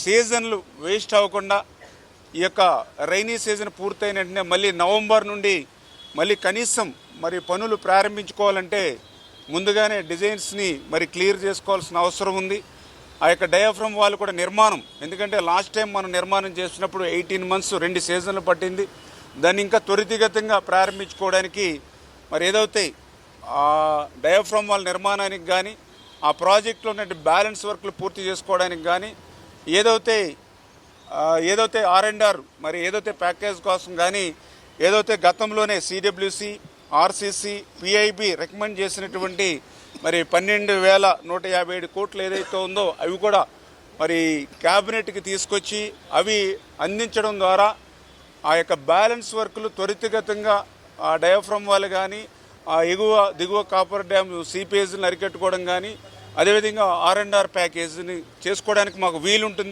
సీజన్లు వేస్ట్ అవ్వకుండా ఈ యొక్క రైనీ సీజన్ పూర్తయిన వెంటనే మళ్ళీ నవంబర్ నుండి మళ్ళీ కనీసం మరి పనులు ప్రారంభించుకోవాలంటే ముందుగానే డిజైన్స్ని మరి క్లియర్ చేసుకోవాల్సిన అవసరం ఉంది. ఆ యొక్క డయాఫ్రమ్ వాల్ కూడా నిర్మాణం, ఎందుకంటే లాస్ట్ టైం మనం నిర్మాణం చేసినప్పుడు 18 months 2 సీజన్లు పట్టింది. దాన్ని ఇంకా త్వరితగతంగా ప్రారంభించుకోవడానికి మరి ఏదైతే ఆ డయాఫ్రమ్ వాల్ నిర్మాణానికి కానీ ఆ ప్రాజెక్టులో ఉన్న బ్యాలెన్స్ వర్క్లు పూర్తి చేసుకోవడానికి కానీ ఏదైతే R&R మరి ఏదైతే ప్యాకేజ్ కోసం కానీ ఏదైతే గతంలోనే CWC, RCC, PIB రికమెండ్ చేసినటువంటి మరి 12,157 కోట్లు ఏదైతే ఉందో అవి కూడా మరి క్యాబినెట్కి తీసుకొచ్చి అవి అందించడం ద్వారా ఆ యొక్క బ్యాలెన్స్ వర్క్లు త్వరితగతంగా ఆ డయాఫ్రమ్ వాల్ కానీ ఆ దిగువ కాపర్ డ్యామ్ సీపేజ్ని అరికట్టుకోవడం కానీ అదేవిధంగా R&R ప్యాకేజీని చేసుకోవడానికి మాకు వీలుంటుంది.